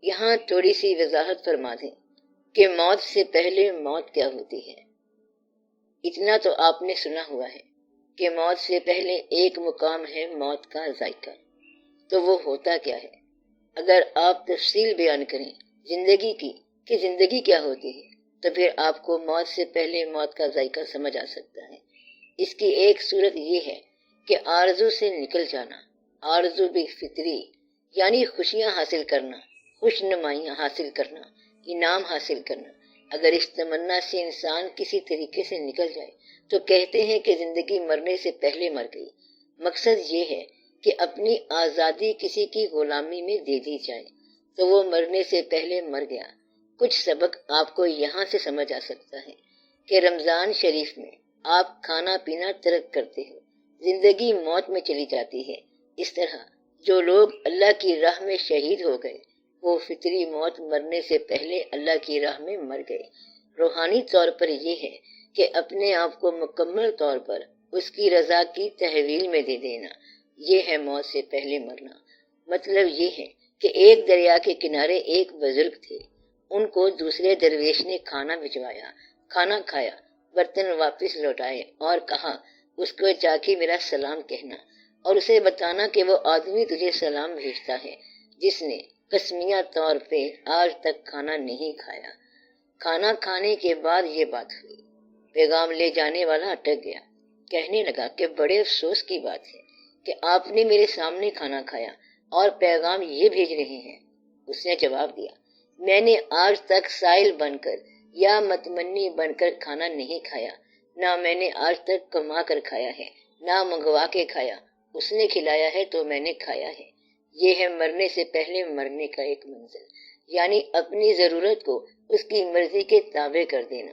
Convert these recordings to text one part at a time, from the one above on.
یہاں تھوڑی سی وضاحت فرما دیں کہ موت سے پہلے موت کیا ہوتی ہے۔ اتنا تو آپ نے سنا ہوا ہے کہ موت سے پہلے ایک مقام ہے موت کا ذائقہ، تو وہ ہوتا کیا ہے؟ اگر آپ تفصیل بیان کریں زندگی کی کہ زندگی کیا ہوتی ہے، تو پھر آپ کو موت سے پہلے موت کا ذائقہ سمجھ آ سکتا ہے۔ اس کی ایک صورت یہ ہے کہ آرزو سے نکل جانا، آرزو بھی فطری، یعنی خوشیاں حاصل کرنا، خوش نمائیاں حاصل کرنا، انعام حاصل کرنا۔ اگر اس تمنا سے انسان کسی طریقے سے نکل جائے تو کہتے ہیں کہ زندگی مرنے سے پہلے مر گئی۔ مقصد یہ ہے کہ اپنی آزادی کسی کی غلامی میں دے دی جائے تو وہ مرنے سے پہلے مر گیا۔ کچھ سبق آپ کو یہاں سے سمجھ آ سکتا ہے کہ رمضان شریف میں آپ کھانا پینا ترک کرتے ہو، زندگی موت میں چلی جاتی ہے۔ اس طرح جو لوگ اللہ کی راہ میں شہید ہو گئے وہ فطری موت مرنے سے پہلے اللہ کی راہ میں مر گئے۔ روحانی طور پر یہ ہے کہ اپنے آپ کو مکمل طور پر اس کی رضا کی تحویل میں دے دینا، یہ ہے موت سے پہلے مرنا۔ مطلب یہ ہے کہ ایک دریا کے کنارے ایک بزرگ تھے، ان کو دوسرے درویش نے کھانا بھجوایا، کھانا کھایا، برتن واپس لوٹائے اور کہا اس کو جا کے میرا سلام کہنا اور اسے بتانا کہ وہ آدمی تجھے سلام بھیجتا ہے جس نے قسمیہ طور پہ آج تک کھانا نہیں کھایا۔ کھانا کھانے کے بعد یہ بات ہوئی، پیغام لے جانے والا اٹک گیا، کہنے لگا کہ بڑے افسوس کی بات ہے کہ آپ نے میرے سامنے کھانا کھایا اور پیغام یہ بھیج رہے ہیں۔ اس نے جواب دیا، میں نے آج تک سائل بن کر یا متمنی بن کر کھانا نہیں کھایا، نہ میں نے آج تک کما کر کھایا ہے، نہ منگوا کے کھایا، اس نے کھلایا ہے تو میں نے کھایا ہے۔ یہ ہے مرنے سے پہلے مرنے کا ایک منزل، یعنی اپنی ضرورت کو اس کی مرضی کے تابع کر دینا۔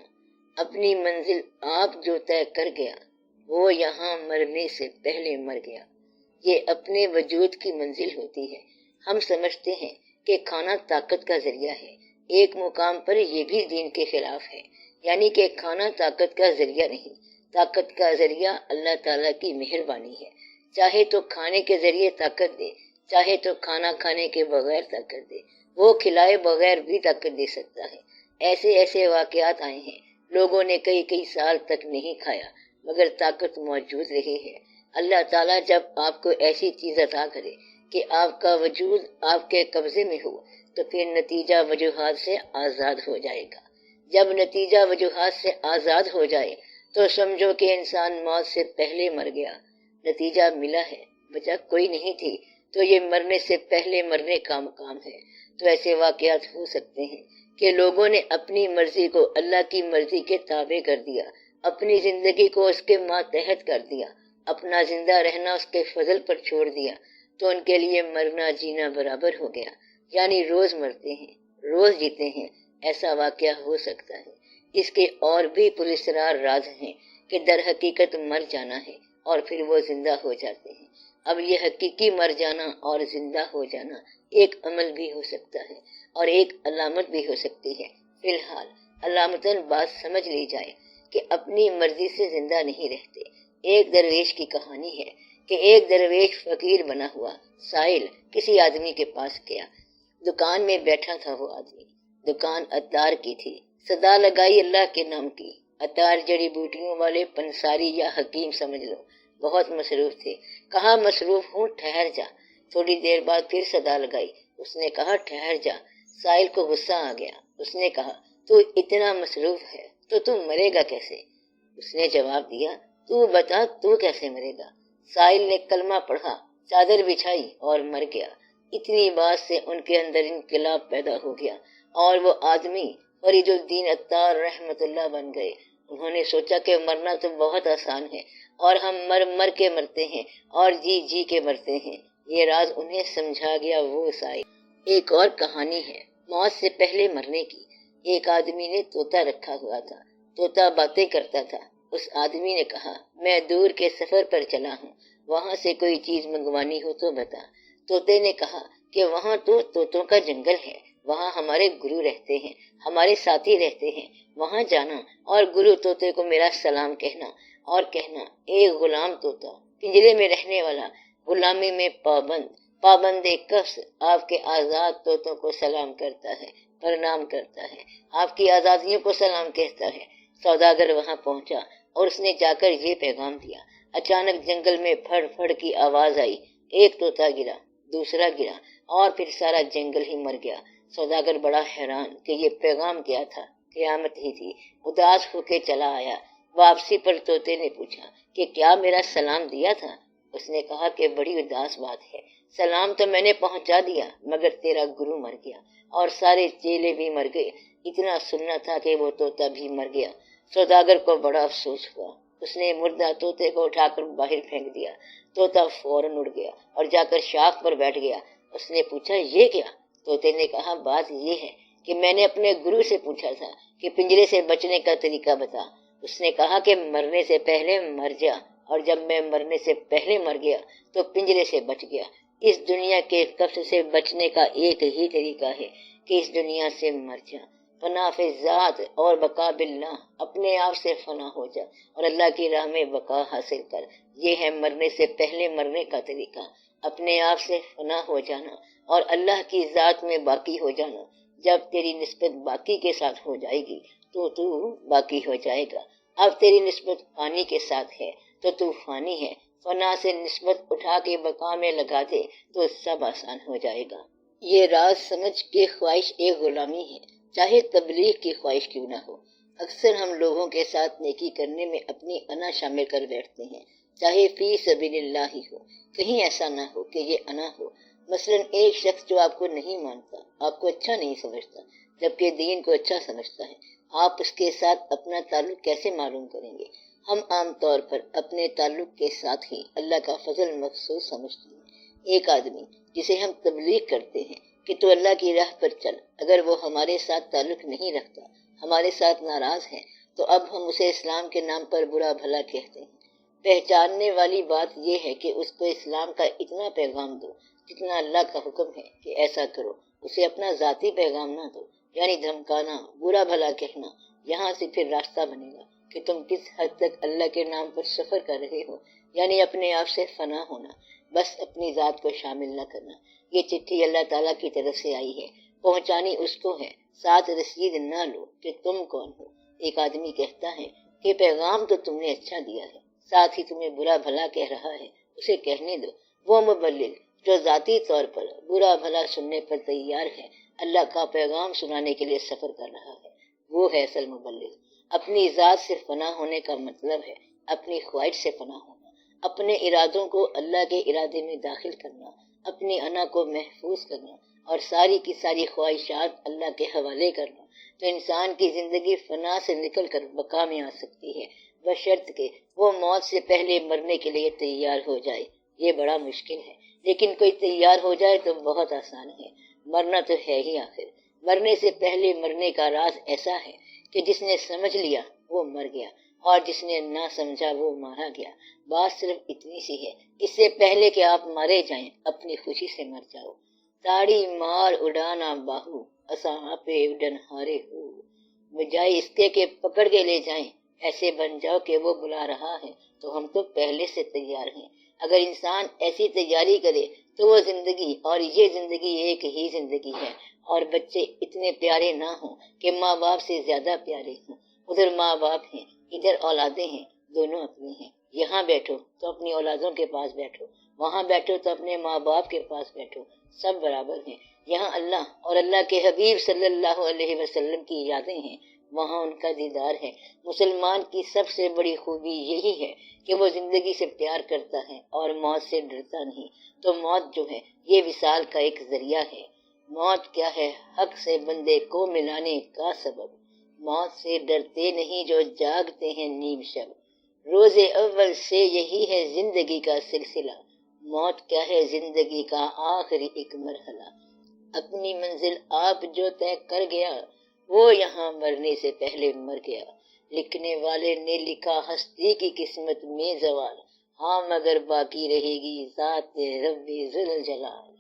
اپنی منزل آپ جو طے کر گیا وہ یہاں مرنے سے پہلے مر گیا۔ یہ اپنے وجود کی منزل ہوتی ہے۔ ہم سمجھتے ہیں کہ کھانا طاقت کا ذریعہ ہے، ایک مقام پر یہ بھی دین کے خلاف ہے، یعنی کہ کھانا طاقت کا ذریعہ نہیں، طاقت کا ذریعہ اللہ تعالیٰ کی مہربانی ہے۔ چاہے تو کھانے کے ذریعے طاقت دے، چاہے تو کھانا کھانے کے بغیر طاقت دے، وہ کھلائے بغیر بھی طاقت دے سکتا ہے۔ ایسے واقعات آئے ہیں، لوگوں نے کئی سال تک نہیں کھایا مگر طاقت موجود رہی ہے۔ اللہ تعالیٰ جب آپ کو ایسی چیز عطا کرے کہ آپ کا وجود آپ کے قبضے میں ہو تو پھر نتیجہ وجوہات سے آزاد ہو جائے گا۔ جب نتیجہ وجوہات سے آزاد ہو جائے تو سمجھو کہ انسان موت سے پہلے مر گیا۔ نتیجہ ملا ہے، وجہ کوئی نہیں تھی، تو یہ مرنے سے پہلے مرنے کا مقام ہے۔ تو ایسے واقعات ہو سکتے ہیں کہ لوگوں نے اپنی مرضی کو اللہ کی مرضی کے تابع کر دیا، اپنی زندگی کو اس کے ماتحت کر دیا، اپنا زندہ رہنا اس کے فضل پر چھوڑ دیا، تو ان کے لیے مرنا جینا برابر ہو گیا، یعنی روز مرتے ہیں روز جیتے ہیں۔ ایسا واقعہ ہو سکتا ہے۔ اس کے اور بھی پراسرار راز ہیں کہ در حقیقت مر جانا ہے اور پھر وہ زندہ ہو جاتے ہیں۔ اب یہ حقیقی مر جانا اور زندہ ہو جانا ایک عمل بھی ہو سکتا ہے اور ایک علامت بھی ہو سکتی ہے۔ فی الحال علامتاً بات سمجھ لی جائے کہ اپنی مرضی سے زندہ نہیں رہتے۔ ایک درویش کی کہانی ہے کہ ایک درویش فقیر بنا ہوا سائل کسی آدمی کے پاس گیا۔ دکان میں بیٹھا تھا وہ آدمی، دکان عطار کی تھی۔ صدا لگائی اللہ کے نام کی، عطار جڑی بوٹیوں والے پنساری یا حکیم سمجھ لو، بہت مصروف تھے۔ کہا مصروف ہوں، ٹھہر جا۔ تھوڑی دیر بعد پھر صدا لگائی، اس نے کہا ٹھہر جا۔ سائل کو غصہ آ گیا، اس نے کہا تو اتنا مصروف ہے تو تم مرے گا کیسے؟ اس نے جواب دیا تو بتا تو کیسے مرے گا؟ سائل نے کلمہ پڑھا، چادر بچھائی اور مر گیا۔ اتنی بات سے ان کے اندر انقلاب پیدا ہو گیا اور وہ آدمی فرید الدین عطار رحمت اللہ بن گئے۔ انہوں نے سوچا کہ مرنا تو بہت آسان ہے اور ہم مر کے مرتے ہیں اور جی کے مرتے ہیں۔ یہ راز انہیں سمجھا گیا وہ سائل۔ ایک اور کہانی ہے موت سے پہلے مرنے کی۔ ایک آدمی نے طوطا رکھا ہوا تھا، طوطا باتیں کرتا تھا۔ اس آدمی نے کہا میں دور کے سفر پر چلا ہوں، وہاں سے کوئی چیز منگوانی ہو تو بتا۔ طوطے نے کہا کہ وہاں تو طوطوں کا جنگل ہے، وہاں ہمارے گرو رہتے ہیں، ہمارے ساتھی رہتے ہیں، وہاں جانا اور گرو طوطے کو میرا سلام کہنا اور کہنا ایک غلام طوطا پنجرے میں رہنے والا، غلامی میں پابند، پابند قفس آپ کے آزاد طوطوں کو سلام کرتا ہے، پرنام کرتا ہے، آپ کی آزادیوں کو سلام کہتا ہے۔ سوداگر وہاں پہنچا اور اس نے جا کر یہ پیغام دیا۔ اچانک جنگل میں پھڑ پھڑ کی آواز آئی، ایک طوطا گرا، دوسرا گرا، اور پھر سارا جنگل ہی مر گیا۔ سوداگر بڑا حیران کہ یہ پیغام کیا تھا، قیامت ہی تھی۔ اداس ہو کے چلا آیا۔ واپسی پر طوطے نے پوچھا کہ کیا میرا سلام دیا تھا؟ اس نے کہا کہ بڑی اداس بات ہے، سلام تو میں نے پہنچا دیا مگر تیرا گرو مر گیا اور سارے چیلے بھی مر گئے۔ اتنا سننا تھا کہ وہ طوطا بھی مر گیا۔ سوداگر کو بڑا افسوس ہوا۔ اس نے مردہ طوطے کو اٹھا کر باہر پھینک دیا۔ طوطا فوراً اڑ گیا اور جا کر شاخ پر بیٹھ گیا۔ اس نے پوچھا یہ کیا؟ طوطے نے کہا بات یہ ہے کہ میں نے اپنے گرو سے پوچھا تھا کہ پنجرے سے بچنے کا طریقہ بتا۔ اس نے کہا کہ مرنے سے پہلے مر جا، اور جب میں مرنے سے پہلے مر گیا تو پنجرے سے بچ گیا۔ اس دنیا کے قبض سے بچنے کا ایک ہی طریقہ ہے کہ اس دنیا سے مر جا۔ فنا فی ذات اور بقا باللہ، اپنے آپ سے فنا ہو جا اور اللہ کی راہ میں بقا حاصل کر۔ یہ ہے مرنے سے پہلے مرنے کا طریقہ، اپنے آپ سے فنا ہو جانا اور اللہ کی ذات میں باقی ہو جانا۔ جب تیری نسبت باقی کے ساتھ ہو جائے گی تو باقی ہو جائے گا۔ اب تیری نسبت فانی کے ساتھ ہے تو فانی ہے۔ فنا سے نسبت اٹھا کے بقا میں لگا دے تو سب آسان ہو جائے گا۔ یہ راز سمجھ کے خواہش ایک غلامی ہے، چاہے تبلیغ کی خواہش کیوں نہ ہو۔ اکثر ہم لوگوں کے ساتھ نیکی کرنے میں اپنی انا شامل کر بیٹھتے ہیں، چاہے فی سبیل اللہ ہی ہو۔ کہیں ایسا نہ ہو کہ یہ انا ہو۔ مثلا ایک شخص جو آپ کو نہیں مانتا، آپ کو اچھا نہیں سمجھتا جبکہ دین کو اچھا سمجھتا ہے، آپ اس کے ساتھ اپنا تعلق کیسے معلوم کریں گے؟ ہم عام طور پر اپنے تعلق کے ساتھ ہی اللہ کا فضل مخصوص سمجھتے ہیں۔ ایک آدمی جسے ہم تبلیغ کرتے ہیں کہ تو اللہ کی راہ پر چل، اگر وہ ہمارے ساتھ تعلق نہیں رکھتا، ہمارے ساتھ ناراض ہے، تو اب ہم اسے اسلام کے نام پر برا بھلا کہتے ہیں۔ پہچاننے والی بات یہ ہے کہ اس کو اسلام کا اتنا پیغام دو جتنا اللہ کا حکم ہے کہ ایسا کرو، اسے اپنا ذاتی پیغام نہ دو، یعنی دھمکانا، برا بھلا کہنا۔ یہاں سے پھر راستہ بنے گا کہ تم کس حد تک اللہ کے نام پر سفر کر رہے ہو، یعنی اپنے آپ سے فنا ہونا، بس اپنی ذات کو شامل نہ کرنا۔ یہ چٹھی اللہ تعالیٰ کی طرف سے آئی ہے، پہنچانی اس کو ہے، ساتھ رسید نہ لو کہ تم کون ہو۔ ایک آدمی کہتا ہے کہ پیغام تو تم نے اچھا دیا ہے، ساتھ ہی تمہیں برا بھلا کہہ رہا ہے، اسے کہنے دو۔ وہ مبلغ جو ذاتی طور پر برا بھلا سننے پر تیار ہے، اللہ کا پیغام سنانے کے لیے سفر کر رہا ہے، وہ ہے اصل مبلغ۔ اپنی ذات سے فنا ہونے کا مطلب ہے اپنی خواہش سے فنا ہونا، اپنے ارادوں کو اللہ کے ارادے میں داخل کرنا، اپنی انا کو محفوظ کرنا اور ساری کی ساری خواہشات اللہ کے حوالے کرنا۔ تو انسان کی زندگی فنا سے نکل کر بقا میں آ سکتی ہے، بشرط کہ وہ موت سے پہلے مرنے کے لیے تیار ہو جائے۔ یہ بڑا مشکل ہے، لیکن کوئی تیار ہو جائے تو بہت آسان ہے۔ مرنا تو ہے ہی آخر۔ مرنے سے پہلے مرنے کا راز ایسا ہے کہ جس نے سمجھ لیا وہ مر گیا اور جس نے نہ سمجھا وہ مارا گیا۔ بات صرف اتنی سی ہے، اس سے پہلے کہ آپ مارے جائیں اپنی خوشی سے مر جاؤ۔ تاڑی مار اڑانا باہو، اساں پہ اڈن ہارے ہو، بجائے اس کے کہ پکڑ کے لے جائیں، ایسے بن جاؤ کہ وہ بلا رہا ہے تو ہم تو پہلے سے تیار ہیں۔ اگر انسان ایسی تیاری کرے تو وہ زندگی اور یہ زندگی ایک ہی زندگی ہے، اور بچے اتنے پیارے نہ ہوں کہ ماں باپ سے زیادہ پیارے ہوں۔ ادھر ماں باپ ہیں، ادھر اولادیں ہیں، دونوں اپنی ہیں۔ یہاں بیٹھو تو اپنی اولادوں کے پاس بیٹھو، وہاں بیٹھو تو اپنے ماں باپ کے پاس بیٹھو، سب برابر ہیں۔ یہاں اللہ اور اللہ کے حبیب صلی اللہ علیہ وسلم کی یادیں ہیں، وہاں ان کا دیدار ہے۔ مسلمان کی سب سے بڑی خوبی یہی ہے کہ وہ زندگی سے پیار کرتا ہے اور موت سے ڈرتا نہیں۔ تو موت جو ہے یہ وصال کا ایک ذریعہ ہے۔ موت کیا ہے؟ حق سے بندے کو ملانے کا سبب۔ موت سے ڈرتے نہیں جو جاگتے ہیں نیم شب، روز اول سے یہی ہے زندگی کا سلسلہ۔ موت کیا ہے؟ زندگی کا آخری ایک مرحلہ۔ اپنی منزل آپ جو طے کر گیا وہ یہاں مرنے سے پہلے مر گیا۔ لکھنے والے نے لکھا ہستی کی قسمت میں زوال، ہاں مگر باقی رہے گی ذات رب ذوالجلال۔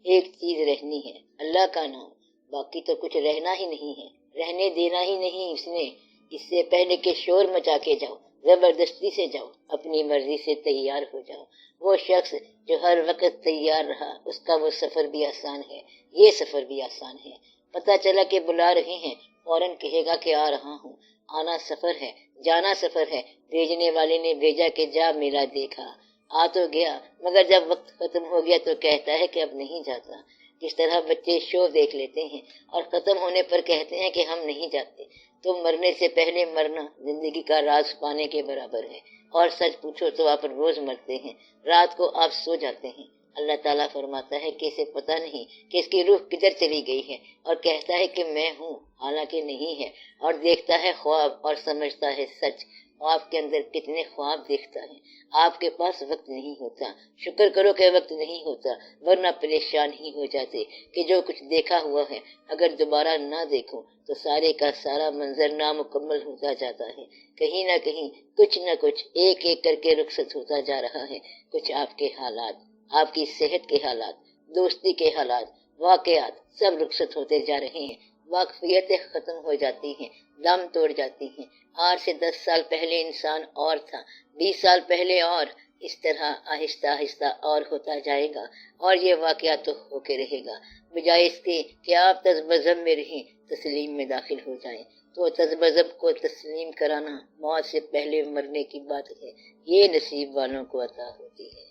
ایک چیز رہنی ہے، اللہ کا نام، باقی تو کچھ رہنا ہی نہیں ہے، رہنے دینا ہی نہیں اس نے۔ اس سے پہلے کہ شور مچا کے جاؤ زبردستی سے جاؤ، اپنی مرضی سے تیار ہو جاؤ۔ وہ شخص جو ہر وقت تیار رہا، اس کا وہ سفر بھی آسان ہے، یہ سفر بھی آسان ہے۔ پتہ چلا کہ بلا رہے ہیں، فوراً کہے گا کہ آ رہا ہوں۔ آنا سفر ہے، جانا سفر ہے۔ بھیجنے والے نے بھیجا کہ جا میرا دیکھا، آ تو گیا، مگر جب وقت ختم ہو گیا تو کہتا ہے کہ اب نہیں جاتا۔ جس طرح بچے شو دیکھ لیتے ہیں اور ختم ہونے پر کہتے ہیں کہ ہم نہیں جاتے، تو مرنے سے پہلے مرنا زندگی کا راز پانے کے برابر ہے۔ اور سچ پوچھو تو آپ روز مرتے ہیں، رات کو آپ سو جاتے ہیں۔ اللہ تعالیٰ فرماتا ہے کہ اسے پتہ نہیں کہ اس کی روح کدھر چلی گئی ہے، اور کہتا ہے کہ میں ہوں، حالانکہ نہیں ہے، اور دیکھتا ہے خواب اور سمجھتا ہے سچ۔ خواب کے اندر کتنے خواب دیکھتا ہے۔ آپ کے پاس وقت نہیں ہوتا، شکر کرو کہ وقت نہیں ہوتا، ورنہ پریشان ہی ہو جاتے کہ جو کچھ دیکھا ہوا ہے اگر دوبارہ نہ دیکھو تو سارے کا سارا منظر نامکمل ہوتا جاتا ہے۔ کہیں نہ کہیں کچھ نہ کچھ ایک ایک کر کے رخصت ہوتا جا رہا ہے۔ کچھ آپ کے حالات، آپ کی صحت کے حالات، دوستی کے حالات، واقعات سب رخصت ہوتے جا رہے ہیں۔ واقفیتیں ختم ہو جاتی ہیں، دم توڑ جاتی ہیں۔ آج سے 10 سال پہلے انسان اور تھا، 20 سال پہلے اور، اس طرح آہستہ آہستہ اور ہوتا جائے گا، اور یہ واقعہ تو ہو کے رہے گا۔ بجائے اس کے کہ آپ تذبذب میں رہیں، تسلیم میں داخل ہو جائیں، تو تذبذب کو تسلیم کرانا موت سے پہلے مرنے کی بات ہے، یہ نصیب والوں کو عطا ہوتی ہے۔